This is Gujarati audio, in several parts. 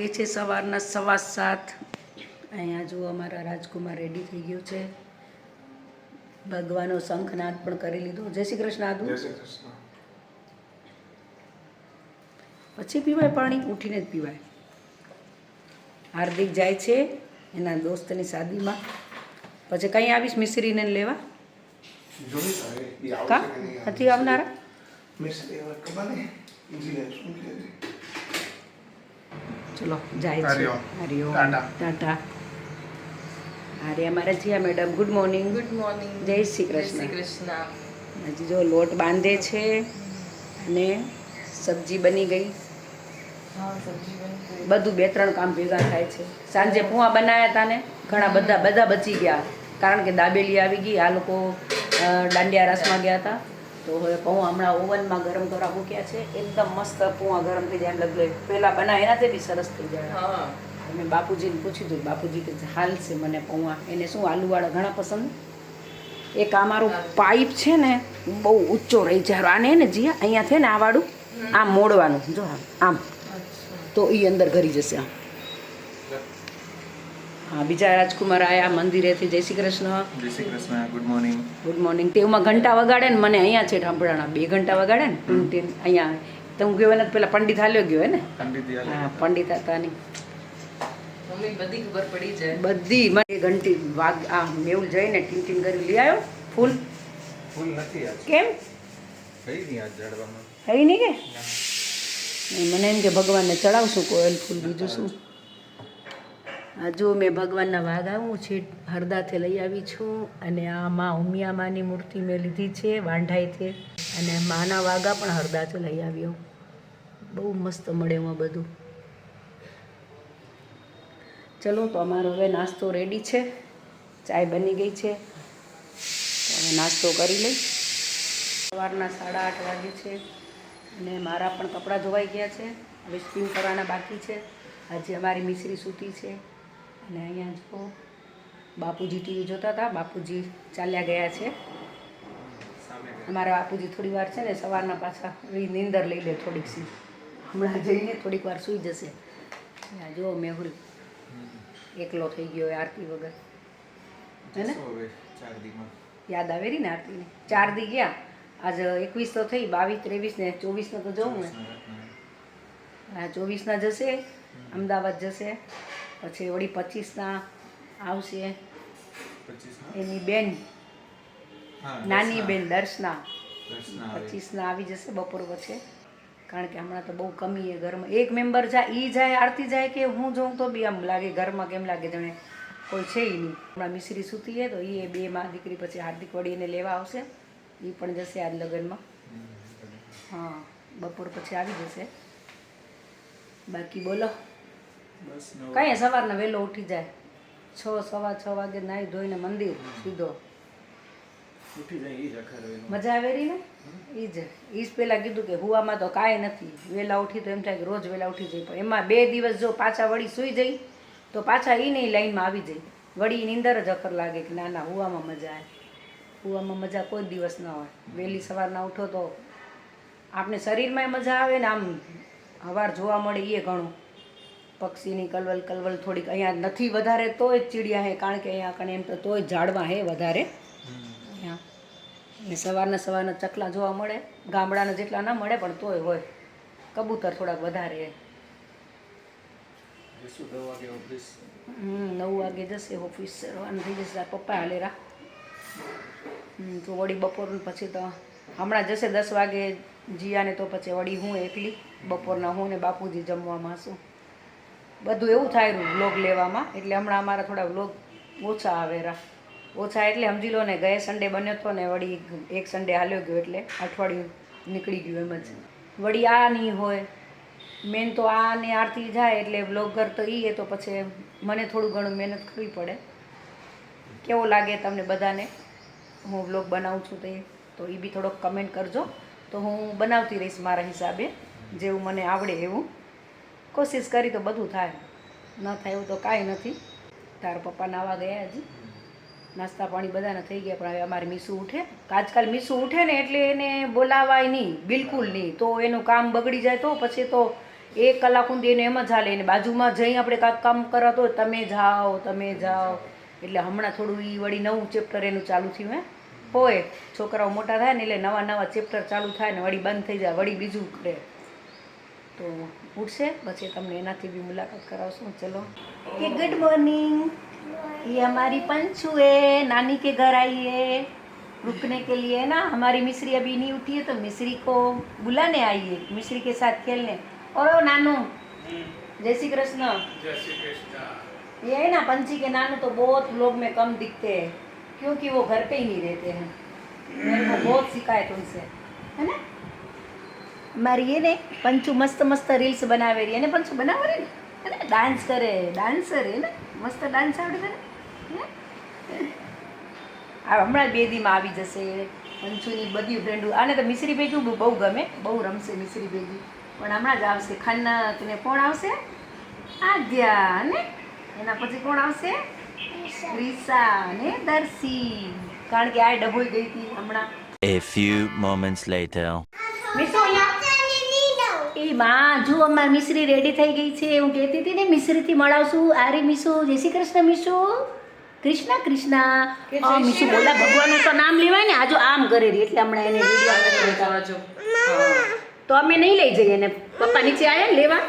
વાગે છે સવારના 7:15. અહીંયા જો અમારા રાજકુમાર રેડી થઈ ગયો છે. ભગવાનનો શંખનાદ પણ કરી લીધો. જય શ્રી કૃષ્ણ આદુ. જય શ્રી કૃષ્ણ. પછી પીવાય પાણી, ઉઠીને જ પીવાય. હાર્દિક જાય છે એના દોસ્તની શાદીમાં. પછી કઈ આવીશ મિશ્રીને લેવા? કા નથી આવનારા? ચલો જાય છે. હરિઓમ ટાટા. અરે અમારા Jiya madam good morning. Good morning. જય શ્રી કૃષ્ણ. જય શ્રી કૃષ્ણ. હજી જો લોટ બાંધે છે અને સબ્જી બની ગઈ. હા, સબ્જી બની ગઈ. બધું 2-3 કામ ભેગા થાય છે. સાંજે પૂવા બનાવ્યા હતા ને ઘણા બધા બચી ગયા કારણ કે દાબેલી આવી ગઈ. આ લોકો દાંડિયા રસમાં ગયા હતા તો હવે પૌવા હમણાં ઓવનમાં ગરમ કરવા મૂક્યા છે. એકદમ મસ્ત પૂવા ગરમ થઈ જાય એમ લગે પહેલાં બનાવે એનાથી બી સરસ થઈ જાય. હા, મેં બાપુજીને પૂછ્યું હતું. બાપુજી કે હાલ છે મને પૌવા. એને શું આલુવાળા ઘણા પસંદ. એક આ મારું પાઇપ છે ને બહુ ઊંચો રહી જાય. આને ને જીયા અહીંયા છે ને આ વાળું આમ મોડવાનું જો આમ તો એ અંદર ઘરી જશે. આમ હા, બીજા રાજકુમાર આયા મંદિરેથી. જય શ્રી કૃષ્ણ. જય Shri Krishna. Good morning. Good morning. તેમાં ઘંટા વગાડે ને મને અહીંયા છે ઠાંભળાના 2 ઘંટા વગાડે ને ટૂંટીન અહીંયા. તમે ગયો ને પેલા પંડિત હાલ્યો ગયો હે ને? હા, પંડિત હતા નહીં મમ્મી બધી ખબર પડી જાય. બધી મને ઘંટી વાગ આ મેઉલ જઈને ટીન કરી લઈ આવ્યો. ફૂલ નથી આજ. કેમ કઈ નહીં આજ ઝાડવામાં. હઈ નહીં કે મને એમ કે ભગવાનને ચડાવશું કોયલ ફૂલ. બીજું શું. આ જો મેં ભગવાનના વાગાવું છે હરદાથી લઈ આવી છું. અને આ માં ઉમિયામાની મૂર્તિ મેં લીધી છે વાંઢાઈથી. અને માના વાગા પણ હરદાથી લઈ આવ્યો. બહુ મસ્ત મળે એમાં બધું. ચલો તો અમારો હવે નાસ્તો રેડી છે. ચાય બની ગઈ છે તો હવે નાસ્તો કરી લઈ. સવારના 8:30 વાગે છે અને મારા પણ કપડાં ધોવાઈ ગયા છે. હવે સ્પિન કરવાના બાકી છે. આજે અમારી મિશ્રી સૂતી છે. અને અહીંયા જો બાપુજી ટીવી જોતા હતા. બાપુજી ચાલ્યા ગયા છે. અમારા બાપુજી થોડી વાર છે ને સવારના પાછા નીંદર લઈ લે થોડીક સી. હમણાં જઈને થોડીક વાર સૂઈ જશે. જો મેહુલ એકલો થઈ ગયો આરતી વગર હે ને? યાદ આવે રહી ને આરતીને. 4 દી ગયા. આજે 21 તો થઈ, 22, 23 ને 24 તો જવું ને. હા, 24 જશે અમદાવાદ જશે. પછી વળી 25 આવશે એની બેન નાની બેન દર્શના. 25 આવી જશે બપોર પછી. કારણ કે હમણાં તો બહુ કમી એ ઘરમાં. એક મેમ્બર જાય એ જાય આરતી જાય કે હું જોઉં તો બી આમ લાગે ઘરમાં કેમ લાગે જાણે કોઈ છે નહીં. હમણાં મિશ્રી સૂતી છે તો એ 2 માં દીકરી પછી હાર્દિક વળી એને લેવા આવશે. એ પણ જશે આજ લગ્નમાં. હા, બપોર પછી આવી જશે. બાકી બોલો. કઈ સવારના વહેલો ઉઠી જાય 6-6:15 વાગે નાહી ધોઈને મંદિર સીધો. મજા આવે રહી ને. એ જ પહેલાં કીધું કે હુવામાં તો કાંઈ નથી. વહેલા ઉઠી તો એમ થાય કે રોજ વહેલા ઉઠી જાય. પણ એમાં 2 દિવસ જો પાછા વળી સૂઈ જઈ તો પાછા એ નહીં લાઈનમાં આવી જાય. વળી નીંદર જ અખર લાગે કે ના હુવામાં મજા આવે. હુવામાં મજા કોઈ દિવસ ના હોય. વહેલી સવારના ઉઠો તો આપણે શરીરમાં મજા આવે ને આમ હવાર જોવા મળે એ ઘણું. પક્ષીની કલવલ થોડીક અહીંયા નથી વધારે તોય ચીડિયા હે કારણ કે અહીંયા કણે એમ તો તોય ઝાડવા હે વધારે અહીંયા. ને સવારના ચકલા જોવા મળે. ગામડાના જેટલા ના મળે પણ તોય હોય. કબૂતર થોડાક વધારે હે. 9 વાગે જશે ઓફિસ. રવાના થઈ જશે. પપ્પા હાલેરા તો વળી બપોર પછી તો હમણાં જશે 10 વાગે જીયાને. તો પછી વળી હું એકલી બપોરના હું ને બાપુજી જમવામાં હશું. બધું એવું થાય રહ્યું વ્લોગ લેવામાં. એટલે હમણાં અમારા થોડા વ્લોગ ઓછા આવેરા. ઓછા એટલે સમજી લો ને ગયા સન્ડે બન્યો હતો ને વળી એક સન્ડે હાલ્યો ગયો એટલે અઠવાડિયું નીકળી ગયું એમ જ. વળી આ નહીં હોય મેન તો આ ને આરતી જાય એટલે વ્લોગર તો એ તો પછી મને થોડું ઘણું મહેનત કરવી પડે. કેવો લાગે તમને બધાને હું વ્લોગ બનાવું છું તો એ બી થોડોક કમેન્ટ કરજો. તો હું બનાવતી રહીશ મારા હિસાબે જેવું મને આવડે એવું. કોશિશ કરી તો બધું થાય. ન થાય એવું તો કાંઈ નથી. તારા પપ્પા નાવા ગયા હજી. નાસ્તા પાણી બધાને થઈ ગયા. પણ હવે અમારે મીસું ઉઠે. આજકાલ મીસું ઉઠે ને એટલે એને બોલાવાય નહીં બિલકુલ નહીં. તો એનું કામ બગડી જાય તો પછી તો 1 કલાક સુધી એને એમ જ હાલે એને બાજુમાં જઈ આપણે કાંઈક કામ કરતો હોય તમે જાઓ એટલે હમણાં થોડું એ વળી નવું ચેપ્ટર એનું ચાલુ થયું હોય છોકરાઓ મોટા થાય ને એટલે નવા ચેપ્ટર ચાલુ થાય ને વળી બંધ થઈ જાય વળી બીજું કરે તો ઉઠશે પછી તમને એનાથી બી મુલાકાત કરાવશું ચલો કે गुड मॉर्निंग ये हमारी पंचू है नानी के घर आई है रुकने के लिए ना हमारी मिश्री अभी नहीं उठी है तो मिश्री को बुलाने आई है मिश्री के साथ खेलने और नानू जय श्री कृष्ण ये है ना पंची के नानू तो बहुत लोग में कम दिखते हैं क्योंकि वो घर पे ही नहीं रहते हैं मेरे को बहुत शिकायत उनसे है ना हमारी ये ने पंचू मस्त मस्त रील्स बनावे रही है ने पंचू बनावे रही है ना डांस करे डांसर है ना मस्त डांस आवड़े છે ને આ હમણાં 2 દીમાં આવી જશે પંચુની બધી ફ્રેન્ડો આને તો મિશ્રી ભેગું બહુ ગમે બહુ રમશે મિશ્રી ભેગી પણ હમણાં જ આવશે ખન્નત ને કોણ આવશે આદ્યા ને એના પછી કોણ આવશે રીસા ને દર્શી કારણ કે આ ડબોઈ ગઈ હતી હમણાં A few moments later. Meesho એ માં જો અમારી મિશ્રી રેડી થઈ ગઈ છે હું કહેતી હતી ને મિશ્રીથી મળાવશું આરી મીસુ જય શ્રી કૃષ્ણ મીસુ કૃષ્ણ કૃષ્ણ મીસુ બોલા ભગવાનનું તો નામ લેવાય ને આજો આમ કરે રહી એટલે હમણાં એને વિડીયો તો અમે નહીં લઈ જઈએ એને પપ્પા નીચે આવ્યા ને લેવા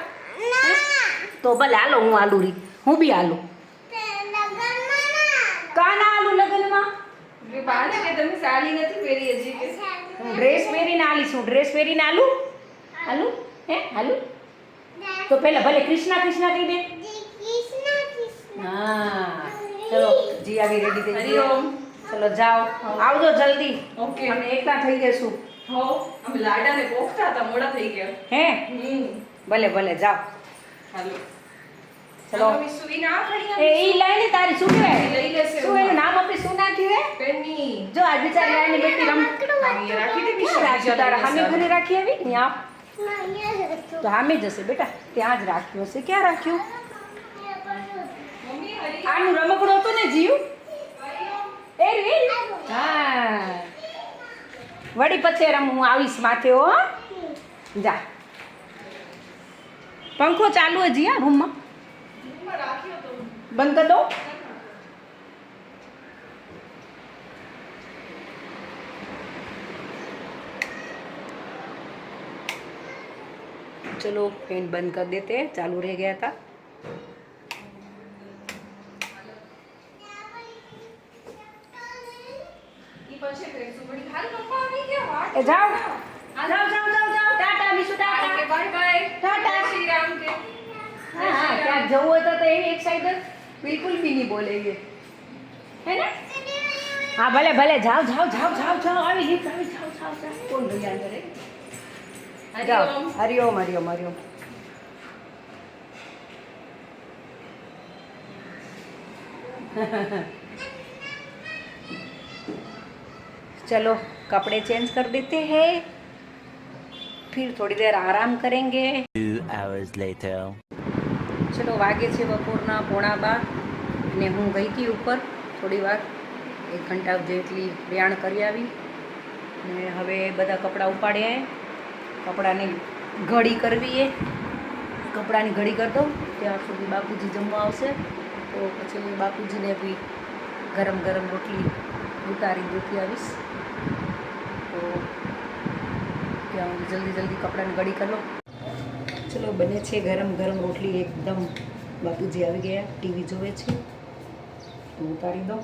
તો ભલે હાલો હું આલુ રી હું બી આલુ કાના આલુ લગનમાં તમે સાડી નથી પહેરી હજી કે ડ્રેસ પહેરીને આલીશું ડ્રેસ પહેરીને આલુ આલુ હે આલુ તો પહેલા ભલે કૃષ્ણ કૃષ્ણ કહી દે હા ચલો જી આવી રેડી થઈ ગઈ હરિઓમ ચલો જાઓ આવજો જલ્દી ઓકે અમે એકલા થઈ જઈશું હો અમે લાડાને પોખતા હતા મોડા થઈ ગયા હે ભલે ભલે જાઓ હાલો ચલો મમ્મી સુઈ ના ખડી એ ઈ લાઈને તારી શું કહેવાય લઈ લેશે શું એનું નામ આપણે શું નાખ્યું હે પેની જો આ બિચારી લાઈને બેટી રમ અહીં રાખી દે ક્યાં રાખ્યું તારા હામે ઘરે રાખી આવી ત્યાં તો હામે જશે બેટા ત્યાં જ રાખ્યું હશે ક્યાં રાખ્યું મમ્મી હરી આનું રમકડું હતું ને જીવ એ રે હા વળી પછી રમ હું આવીશ માથે હો જા પંખો ચાલુ હજી હા રૂમમાં રાખ્યો તો બંધ કરી દો चलो फैन बंद कर देते हैं चालू रह गया था ઈ પછી કહીશું બડી હાલ પપ્પા આવી ગયા વાટ ए जाओ जाओ जाओ जाओ जाओ टाटा विशु टाटा કે બાય બાય टाटा શ્રી રામ કે हाँ हाँ क्या जब होता तो ये एक साइड बिल्कुल भी नहीं बोलेंगे है ना हाँ भले भले जाओ जाओ जाओ जाओ जाओ अभी जाओ जाओ जाओ जाओ कौन भैया अंदर है जाओ हरिओम हरिओम हरिओम चलो कपड़े चेंज कर देते हैं फिर थोड़ी देर आराम करेंगे 2 hours later. ચલો વાગે છે બપોરના 11:30 અને હું ગઈ હતી ઉપર થોડી વાર 1 ઘંટા જેટલી પ્રયાણ કરી આવી અને હવે બધા કપડાં ઉપાડ્યા કપડાની ઘડી કરવી એ કપડાની ઘડી કરી દઉં ત્યાં સુધી બાપુજી જમવા આવશે તો પછી બાપુજીને બી ગરમ ગરમ રોટલી ઉતારી દેતી આવીશ તો ત્યાં હું જલ્દી જલ્દી કપડાની ઘડી કરી લઉં ચલો બને છે ગરમ ગરમ રોટલી એકદમ બાપુજી આવી ગયા ટીવી જોવે છે તો ઉતારી દો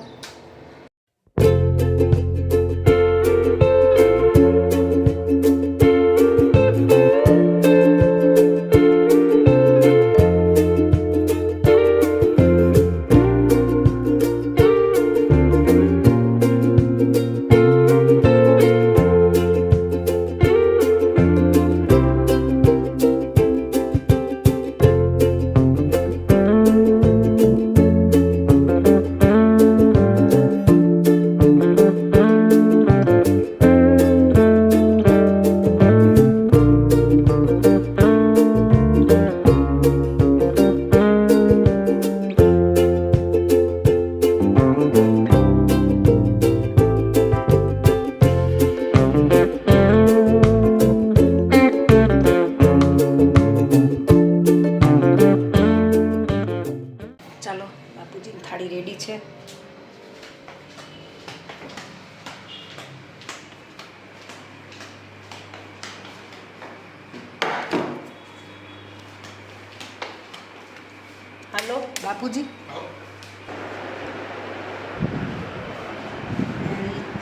હાલો બાપુજી.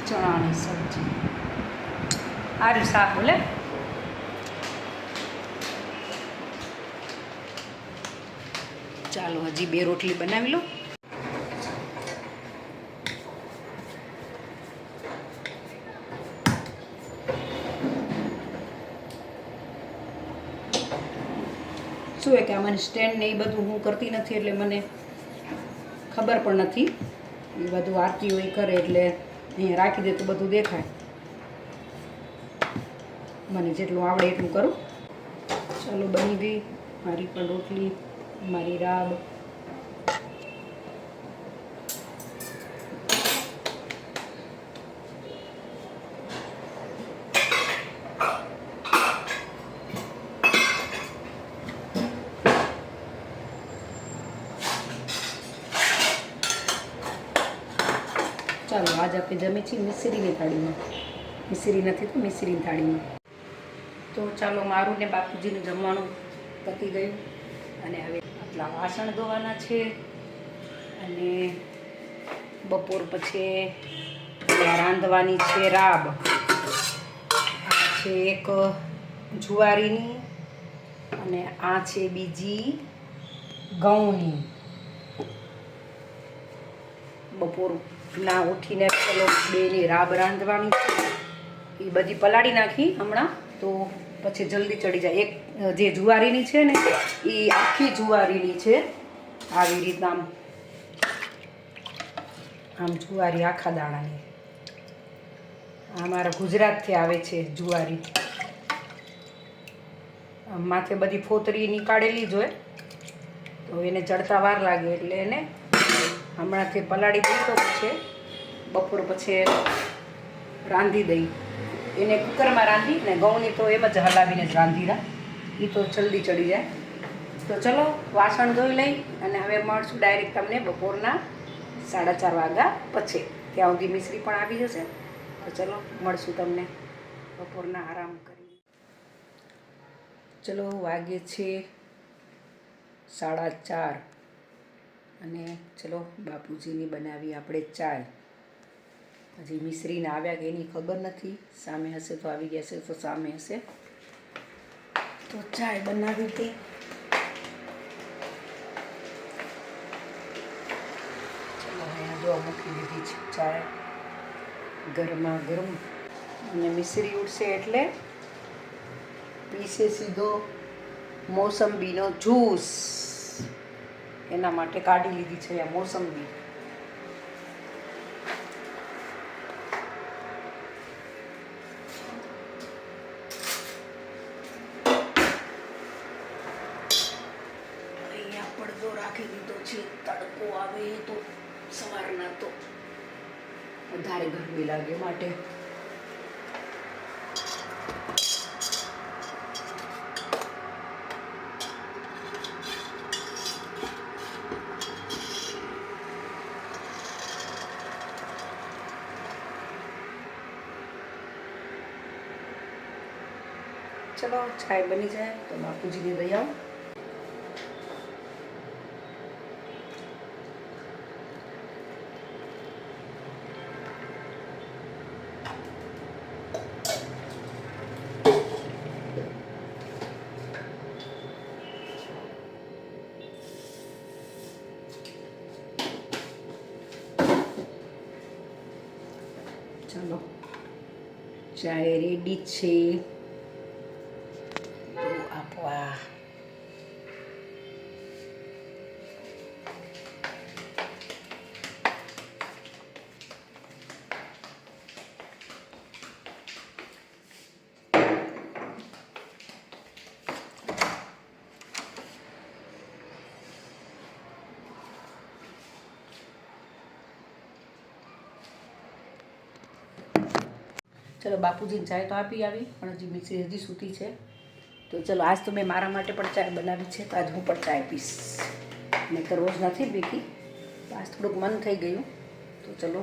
ચણાની સબ્જી આરી શાક બોલે. ચાલો હજી 2 રોટલી બનાવી લો. શું કે આમાં સ્ટેન્ડ ને એ બધું હું કરતી નથી એટલે મને ખબર પણ નથી. એ બધું આરતી હોય કરે એટલે અહીંયા રાખી દે તો બધું દેખાય. મને જેટલું આવડે એટલું કરું. ચાલો બની ગઈ મારી પણ રોટલી, મારી રાબ. ચાલો આજ આપણે જમી છીએ મિશ્રીની થાળીમાં. મિશ્રી નથી તો મિશ્રીની થાળીમાં. તો ચાલો મારું ને બાપુજીનું જમવાનું પતી ગયું અને હવે આપણા વાસણ ધોવાના છે. અને બપોર પછી રાંધવાની છે રાબ. આ છે એક જુવારીની અને આ છે બીજી ઘઉંની. બપોર ના ઉઠીને ચલો 2ની રાબ રાંધવાની છે. એ બધી પલાળી નાખી હમણાં તો પછી જલ્દી ચડી જાય. એક જે જુવારીની છે ને એ આખી જુવારીની છે. આવી રીતના આમ જુવારી આખા દાણાની. આ મારા ગુજરાતથી આવે છે જુવારી. માથે બધી ફોતરી નીકાળેલી જ હોય તો એને ચડતા વાર લાગે એટલે એને હમણાંથી પલાળી દઈ તો પછી બપોર પછી રાંધી દઈ. એને કુકરમાં રાંધી ને ઘઉંની તો એમ જ હલાવીને જ રાંધી રાખ. એ તો જલ્દી ચડી જાય. તો ચલો વાસણ ધોઈ લઈ અને હવે મળશું ડાયરેક્ટ તમને બપોરના 4:30 વાગ્યા પછી. ત્યાં સુધી મિશ્રી પણ આવી જશે. તો ચલો મળશું તમને બપોરના આરામ કરી. ચલો વાગે છે 4:30 અને ચલો બાપુજીની બનાવી આપણે ચાય. હજી મિશ્રીને આવ્યા કે એની ખબર નથી. સામે હશે તો આવી ગયા હશે તો સામે હશે. તો ચાય બનાવી હતી. ચલો અહીંયા જો મૂકી દીધી છે ચાય ગરમા ગરમ. અને મિશ્રી ઉઠશે એટલે પીસે સીધો મોસંબીનો જ્યુસ. એના માટે કાઢી લીધી છે આ મોસંબી. અહીંયા પડદો રાખી દીધો છે. તડકો આવે તો સવારના તો વધારે ગરમી લાગે માટે. ચલો ચાય બની જાય તો બાપુજીને દઈ આવો. ચાલો ચાય રેડી છે. આપવા ચલો બાપુજીને ચાય તો આપી આવી પણ હજી મિશ્રી હજી સૂતી છે. તો ચલો આજ તો મેં મારા માટે પણ ચાય બનાવી છે તો આજ હું પણ ચાય પીશ. મેં તો રોજ નથી પીતી. આજ થોડુંક મન થઈ ગયું તો ચલો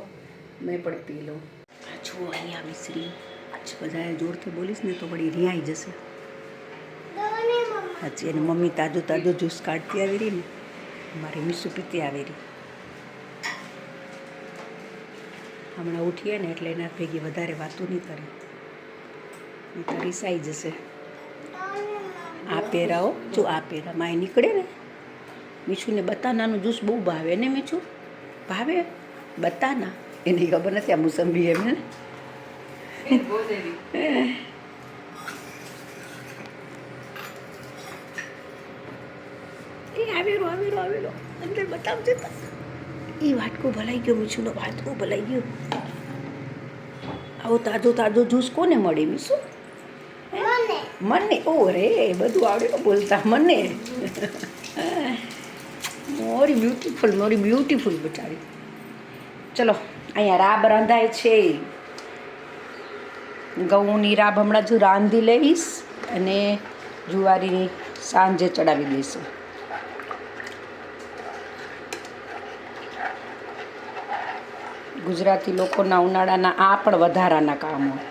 મેં પણ પી લઉં. જુઓ અહીંયા મિશ્રી આજ બધાએ જોરથી બોલીશ ને તો વળી રિયાઈ જશે. હાજી એની મમ્મી તાજું જ્યુસ કાઢતી આવી રહી ને મારી મીસુ પીતી આવેલી હમણાં ઉઠીએ ને એટલે એના ભેગી વધારે વાતું નહીં કરી નહીં તો રીસાઈ જશે. આ પહેરાવો જો આ પહેરામાં એ નીકળે ને મીઠુંને બતાનાનું જ્યુસ બહુ ભાવે ને મીઠું ભાવે બતાના એને ખબર નથી આ મોસંબી એમને એ આવેલો અંદર બતાવજે એ વાટકો ભલાઈ ગયો મીઠુંનો વાટકો ભલાઈ ગયો. આવો તાજો તાજો જ્યુસ કોને મળે મીઠું? મને ઓ રે બધું આવડે ને બોલતા મને મોરી બ્યુટીફુલ બચારી. ચલો અહીંયા રાબ રાંધાય છે. ઘઉંની રાબ હમણાં જો રાંધી લઈશ અને જુવારીની સાંજે ચડાવી દઈશું. ગુજરાતી લોકોના ઉનાળાના આ પણ વધારાના કામ હોય.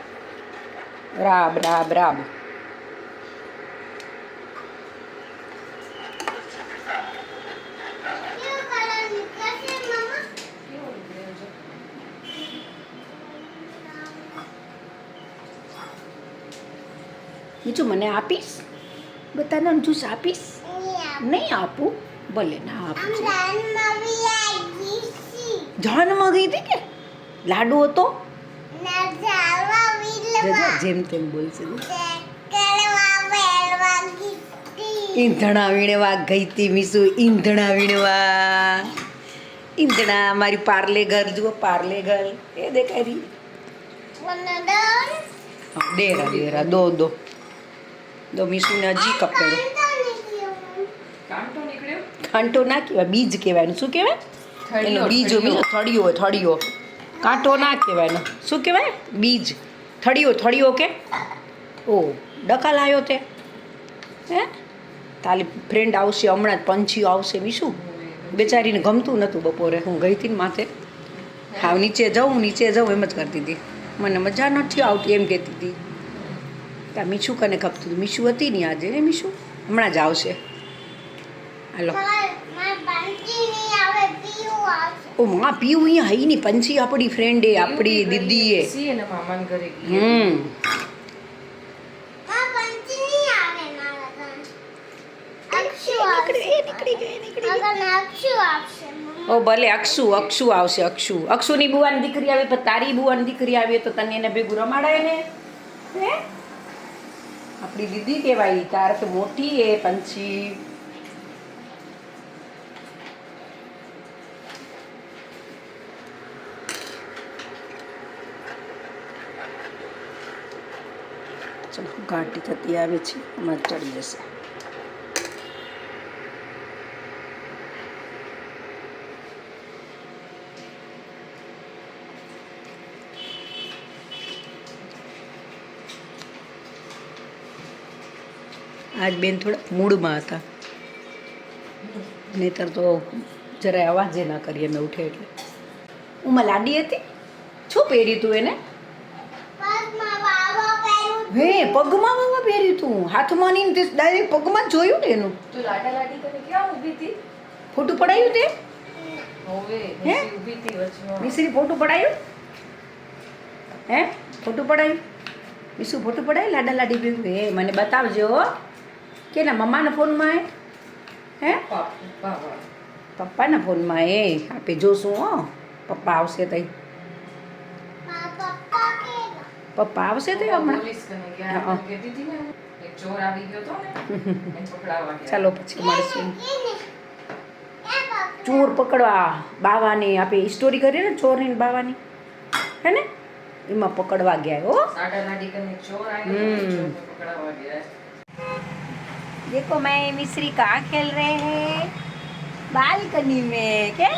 રાબ રાબ રાબ. બીજું મને આપીશ? બતાના જ્યુસ આપીશ? નહીં આપું. ભલે ના આપું. જાનમાં ગઈ હતી કે લાડુ હતો જેમ તેમ બોલશે. ઈંધણા વીણવા ગઈ હતી મીસુ. ઈંધણા મારી પાર્લે ઘર જુઓ પાર્લે ઘર એ દેખાય રહી. ડેરા દો મીસુને હજી કપેલો. કાંટો ના કહેવાય બીજ કહેવાય. શું કહેવાય એનો? બીજો થળિયો. કાંટો ના કહેવાય ને શું કહેવાય? બીજ. થળિયો કે ઓ ડકા લાયો તે હે તારી ફ્રેન્ડ આવશે હમણાં જ. પંછીઓ આવશે મીશું બેચારીને ગમતું નહોતું બપોરે. હું ગઈ હતી ને માથે હાવ નીચે જાઉં એમ જ કરતી હતી. મને મજા નથી આવતી એમ કહેતી હતી. ત્યાં મીઠું કને ખપતું હતું. મીઠું હતી નહીં આજે ને મીઠું હમણાં જ આવશે. હાલો ઓ માં પીવું અહીંયા હઈ નહીં. પંછી આપણી ફ્રેન્ડ એ આપણી દીદી એ ઓ ભલે અક્ષુ આવશે. અક્ષુની બુવાની દીકરી આવે પણ તારી બુવાની દીકરી આવે તો તને એને ભેગું રમાડાય ને. હે આપણી દીદી કહેવાય. તારે તો મોટી એ પંછી. ચલો ઘાટી થતી આવે છે હમણાં ચડી જશે. આજ બેન થોડા મૂડમાં હતા નહીતર તો જરાય અવાજે ના કરીએ મેં ઉઠે એટલે. ઉમાં લાડી હતી. શું પહેર્યું તું એને? હે પગમાં વાવા પહેર્યું તું? હાથમાં નહીં તે ડાયરેક્ટ પગમાં જ જોયું ને એનું. તો લાડા લાડી કરીને ક્યાં ઊભી હતી? ફોટું પડાયું તે? હોવે હે? ઊભી હતી વચમાં. મિશ્રી ફોટું પડાયું? હે ફોટું પડાયું? મિશુ ફોટું પડાય લાડા લાડી ભેગું? હે મને બતાવજો કે ના મમ્માના ફોનમાં હે પપ્પાના ફોનમાં એ આપે જોશું હો. પપ્પા આવશે તઈ. પપ્પા આવશે તો હમણાં. પોલીસ કને ગયા કહેતી હતી ને એક ચોર આવી ગયો તો ને એને પકડાવવા ગયા. ચાલો પછી મળશું. ચોર પકડવા બાવાની આપણે સ્ટોરી કરીએ ને ચોરની બાવાની હે ને એમાં પકડવા ગયા હો. સાડા લાડી કને એક ચોર આવ્યો તો ચોરને પકડાવવા ગયા. देखो मैं मिश्री कहाँ खेल रहे हैं? बालकनी में. क्या?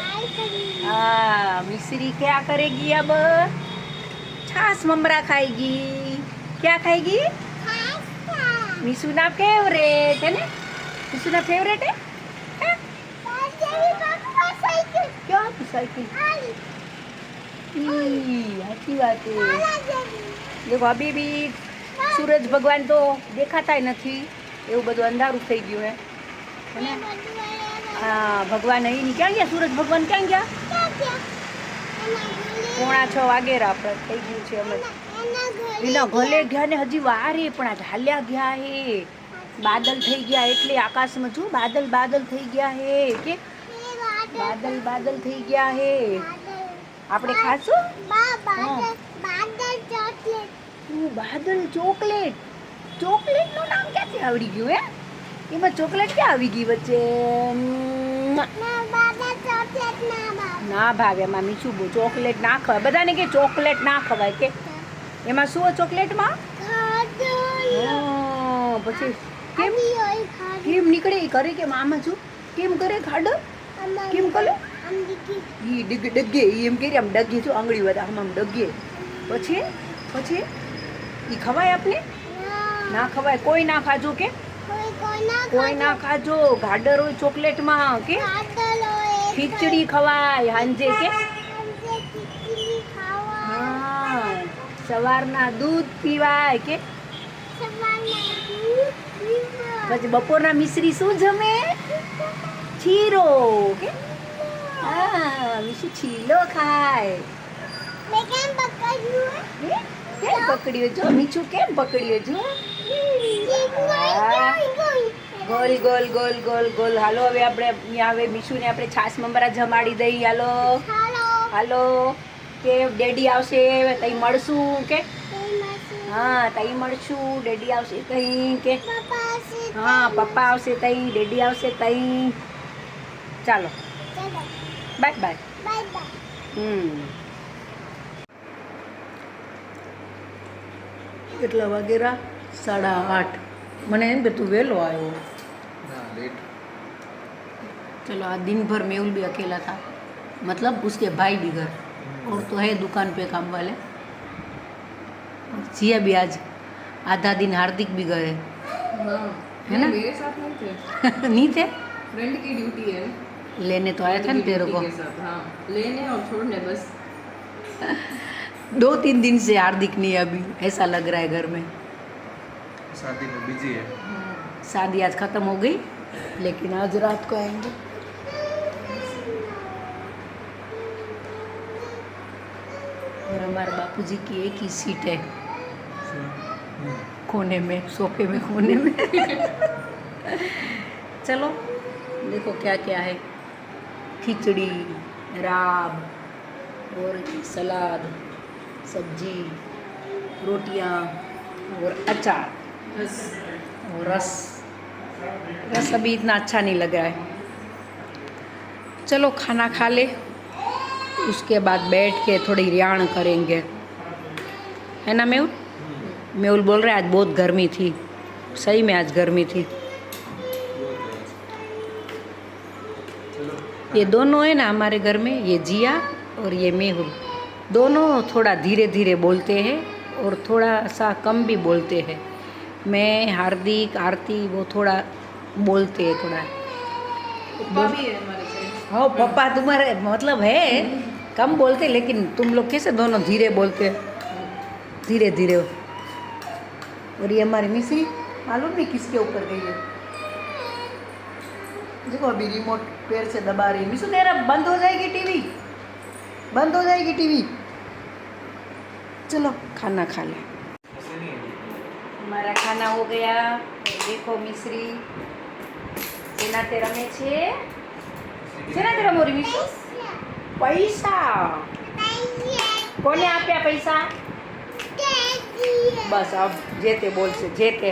हाँ मिश्री क्या करेगी अब? छाछ ममरा खाएगी. क्या खाएगी? मिशुना फेवरेट है ना? मिशुना फेवरेट है? क्या साइकिल? अच्छी बात है. देखो अभी भी सूरज भगवान तो देखाता ही નથી. એવું બધું અંધારું થઈ ગયું હે ને હા ભગવાન અહીં ક્યાં ગયા? સૂરજ ભગવાન ક્યાં ગયા? 5:45 વાગે આપણે થઈ ગયું છે અમે. એના ઘરે ગયા ને હજી વાર હે, પણ આજ હાલ્યા ગયા હે. બાદલ થઈ ગયા એટલે આકાશમાં જો બાદલ થઈ ગયા હે કે બાદલ થઈ ગયા હે. આપણે ખાશું બાદલ ચોકલેટ. ચોકલેટનું નામ ક્યાંથી આવડી ગયું હે? એમાં ચોકલેટ ક્યાં આવી ગઈ વચ્ચે? ના ભાવે એમાં મીઠું બહુ. ચોકલેટ ના ખવાય. બધાને કે ચોકલેટ ના ખવાય કે એમાં શું હોય ચોકલેટમાં? પછી કેમ નીકળે એ કરે કે આમાં શું કેમ કરે? ખાડો કેમ કરે? ઈ ડગે એમ કરી આમ ડગે છો આંગળી વધે આમ ડગે. પછી ઈ ખવાય આપણે? ના ખવાય. કોઈ ના ખાજો કે કોઈ ના ખાજો. ગાડર હોય ચોકલેટમાં કે ખીચડી ખવાય હાંજે કે હા સવારના દૂધ પીવાય કે પછી બપોરના મિશ્રી શું જમે? શીરો કે હા મિશ્રી છીલો ખાય. કેમ પકડ્યો જો મીઠું કેમ પકડ્યો જો? Goal goal goal goal goal. હાલો હવે આપણે અહીંયા હવે મીશુને આપણે છાશ મમરા જમાડી દઈ. હાલો કે ડેડી આવશે તઈ મળશું કે હા તઈ મળશું. ડેડી આવશે તઈ કે હા પપ્પા આવશે તઈ ડેડી આવશે તઈ. ચાલો બાય બાય. કેટલા વાગેરા? 8:30. મને એમ કે તું વહેલો આવ્યો. ના लेट. चलो आज दिन भर मेहुल भी अकेला था, मतलब उसके भाई भी घर और तो है दुकान पे काम वाले. जिया भी आज आधा दिन हार्दिक भी गए हाँ, है ना? मेरे साथ नहीं थे, नहीं थे? फ्रेंड की ड्यूटी है. लेने तो आया था ना तेरे को. के साथ, हाँ, लेने और छोड़ने बस. 2-3 दिन से हार्दिक नहीं है अभी, ऐसा लग रहा है घर में. शादी में बिजी है. शादी आज ख़त्म हो गई लेकिन आज रात को आएंगे. और हमारे बापूजी की एक ही सीट है कोने में, सोफे में कोने में. चलो देखो क्या क्या है. खिचड़ी, राब और सलाद, सब्जी, रोटियां और अचार बस और रस. रस अभी इतना अच्छा नहीं लग रहा है. चलो खाना खा ले, उसके बाद बैठ के थोड़ी रियाण करेंगे, है ना मेहुल? मेहुल बोल रहे आज बहुत गर्मी थी. सही में आज गर्मी थी. ये दोनों है ना हमारे घर में, ये जिया और ये मेहुल, दोनों थोड़ा धीरे धीरे बोलते हैं और थोड़ा सा कम भी बोलते हैं. मैं, हार्दिक, आरती वो थोड़ा बोलते हैं थोड़ा. पप्पा भी है हमारे साथ. हाँ पापा तुम्हारे मतलब है कम बोलते, लेकिन तुम लोग कैसे दोनों धीरे बोलते, धीरे धीरे. और ये हमारी मिश्री मालूम नहीं किसके ऊपर गई है. देखो अभी रिमोट पैर से दबा रही है. मिशु तेरा बंद हो जाएगी टीवी, बंद हो जाएगी टीवी. चलो खाना खा ले. हमारा खाना हो गया. देखो मिश्री सेनाते रमे छे. सेनाते रमो री मिशु? पैसा कोने आप्या पैसा? बस अब जेते बोलશે जेते.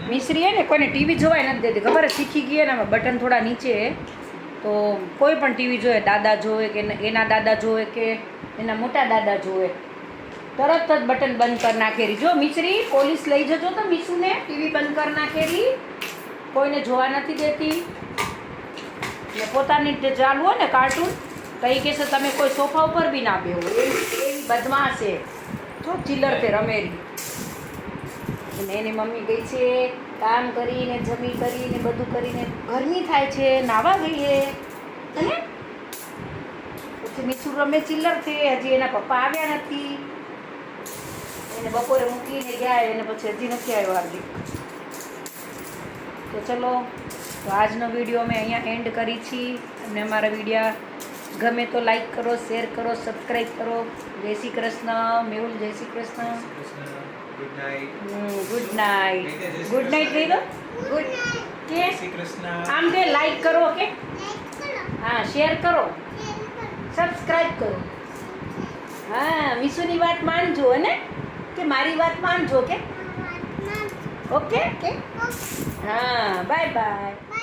मिश्री है ने कोई टीवी જોવાય નથી દેતી, ખબર है? શીખી ગઈ ને બટન થોડા નીચે તો કોઈ પણ ટીવી જોવે, દાદા જોવે કે એના દાદા જોવે કે એના મોટા દાદા જોવે, તરત જ બટન બંધ કરી નાખેરી. જો મિશ્રી પોલીસ લઈ જજો તો મિશુને ટીવી બંધ કરી નાખેરી, કોઈને જોવા નથી દેતી. ને પોતાની ચાલુ હોય ને કાર્ટૂન તો એ કહેશે તમે કોઈ સોફા ઉપર બી ના બેહો. એવી બદમાશ છે. જો ચિલ્લર તે રમેરી. અને એની મમ્મી ગઈ છે કામ કરીને, જમી કરીને, બધું કરીને, ગરમી થાય છે, નાવા ગઈ છે. અને પછી મીઠું રમે ચિલ્લર છે. હજી એના પપ્પા આવ્યા નથી, એને બપોરે મૂકીને ગયા, એને પછી હજી નથી આવ્યો હાર્દિક. તો ચલો, તો આજનો વિડીયો અમે અહીંયા એન્ડ કરી છીએ. અને અમારા વિડીયા ગમે તો લાઈક કરો, શેર કરો, સબસ્ક્રાઈબ કરો. જય શ્રી કૃષ્ણ. મેહુલ જય Shri Krishna. Good night. Good night. Good night કહી દો. ગુડ કે શ્રી કૃષ્ણ. આમ કે લાઈક કરો કે હા, શેર કરો, સબસ્ક્રાઈબ કરો. હા, વિશુની વાત માનજો ને, કે મારી વાત માનજો કે ઓકે કે હા, બાય બાય.